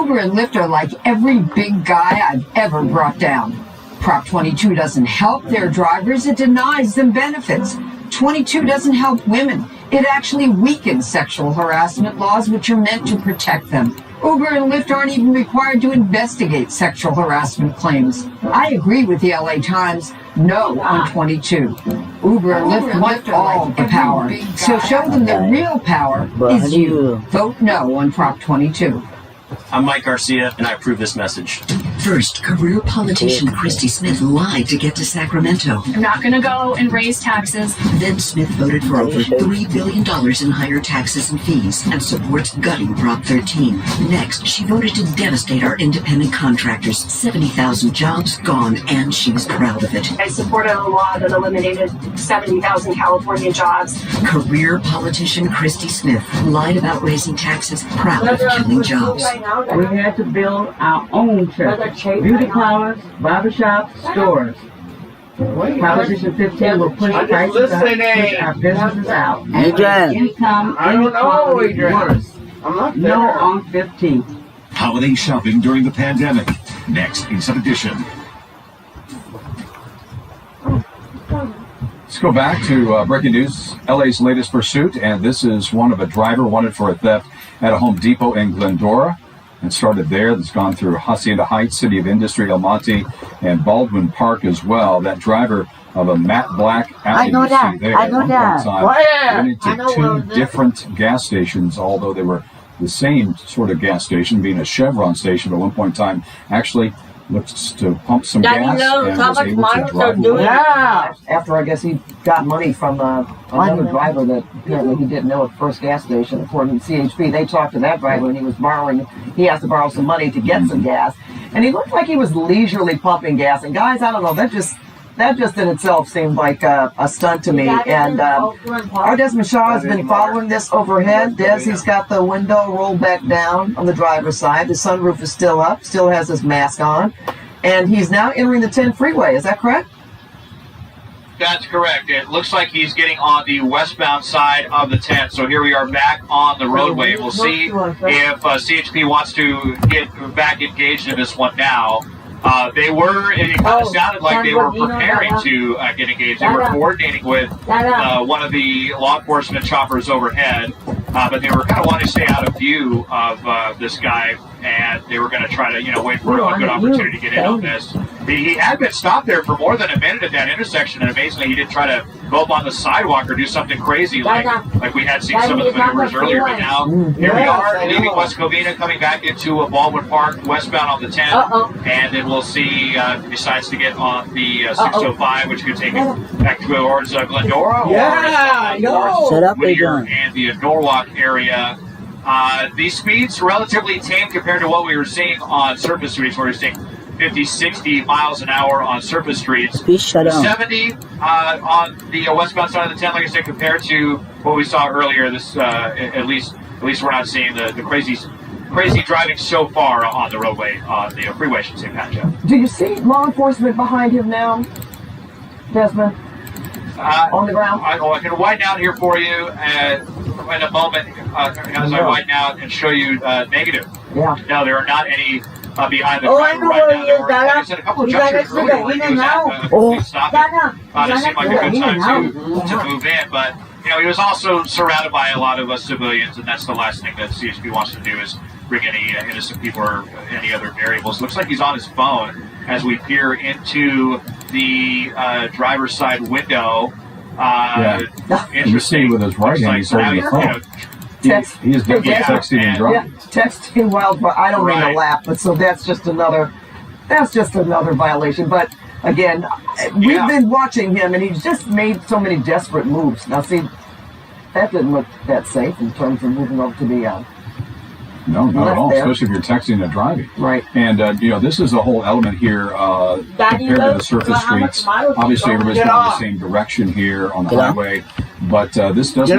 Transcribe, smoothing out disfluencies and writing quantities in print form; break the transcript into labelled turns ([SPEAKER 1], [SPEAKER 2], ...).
[SPEAKER 1] Uber and Lyft are like every big guy I've ever brought down. Prop 22 doesn't help their drivers, it denies them benefits. 22 doesn't help women. It actually weakens sexual harassment laws, which are meant to protect them. Uber and Lyft aren't even required to investigate sexual harassment claims. I agree with the LA Times, no on 22. Uber and Lyft want all the power, so show them the real power is you. Vote no on Prop 22.
[SPEAKER 2] I'm Mike Garcia, and I approve this message.
[SPEAKER 3] First, career politician Christy Smith lied to get to Sacramento.
[SPEAKER 4] I'm not going to go and raise taxes.
[SPEAKER 3] Then Smith voted for over $3 billion in higher taxes and fees and supports gutting Prop 13. Next, she voted to devastate our independent contractors. 70,000 jobs gone, and she was proud of it.
[SPEAKER 4] I supported a law that eliminated 70,000 California jobs.
[SPEAKER 3] Career politician Christy Smith lied about raising taxes, proud of killing jobs.
[SPEAKER 5] We had to build our own church, beauty parlors, barbershops, stores. Proposition 15 will push prices up, push our businesses out, and income inequality worse. No on 15.
[SPEAKER 6] Holiday shopping during the pandemic. Next in Sub Edition.
[SPEAKER 7] Let's go back to breaking news, LA's latest pursuit, and this is one of a driver wanted for a theft at a Home Depot in Glendora. It started there. It's gone through Hacienda Heights, City of Industry, El Monte, and Baldwin Park as well. That driver of a matte black Audi,
[SPEAKER 8] I know that.
[SPEAKER 7] there
[SPEAKER 8] I know that.
[SPEAKER 7] went into two different gas stations, although they were the same sort of gas station, being a Chevron station at one point in time, actually looked to pump some gas and was able to drive away.
[SPEAKER 5] Yeah. After I guess he got money from another driver that apparently he didn't know at the first gas station. According to CHP, they talked to that driver and he was borrowing. He has to borrow some money to get some gas, and he looked like he was leisurely pumping gas. And guys, I don't know, that just in itself seemed like a stunt to me. And our Desmond Shaw has been following this overhead. Des, he's got the window rolled back down on the driver's side. The sunroof is still up, still has his mask on. And he's now entering the 10 freeway. Is that correct?
[SPEAKER 9] That's correct. It looks like he's getting on the westbound side of the 10. So here we are back on the roadway. We'll see if CHP wants to get back engaged in this one now. It kind of sounded like they were preparing to get engaged. They were coordinating with one of the law enforcement choppers overhead, but they were kind of wanting to stay out of view of this guy, and they were going to try to, wait for a good opportunity to get in on this. He had been stopped there for more than a minute at that intersection, and amazingly, he didn't try to go up on the sidewalk or do something crazy like we had seen some of the maneuvers earlier. But now, here we are, leaving West Covina, coming back into Baldwin Park, westbound on the 10, and then we'll see if he decides to get on the 605, which could take it back towards Glendora or Whittier and the Norwalk area. These speeds relatively tame compared to what we were seeing on surface streets, where we're seeing 50, 60 miles an hour on surface streets. 70 on the westbound side of the 10, like I said, compared to what we saw earlier. This at least we're not seeing the crazy driving so far on the roadway, on the freeway, I should say, Pat Jeff.
[SPEAKER 5] Do you see law enforcement behind him now, Desmond? On the ground?
[SPEAKER 9] I can widen out here for you in a moment as I widen out and show you negative.
[SPEAKER 5] Yeah.
[SPEAKER 9] No, there are not any behind the driver right now. There were, like I said, a couple of junctions earlier where he was at stopping. It seemed like a good time to move in, but he was also surrounded by a lot of civilians, and that's the last thing that CHP wants to do is bring any innocent people or any other variables. Looks like he's on his phone as we peer into the driver's side window.
[SPEAKER 7] You see with his right hand, he's holding the phone. He is definitely texting and driving.
[SPEAKER 5] Texting while I don't mean to laugh, but so that's just another violation. But again, we've been watching him, and he's just made so many desperate moves. Now, see, that didn't look that safe in terms of moving over to the
[SPEAKER 7] No, not at all, especially if you're texting and driving.
[SPEAKER 5] Right.
[SPEAKER 7] And, this is a whole element here compared to the surface streets. Obviously, everybody's going the same direction here on the highway, but this does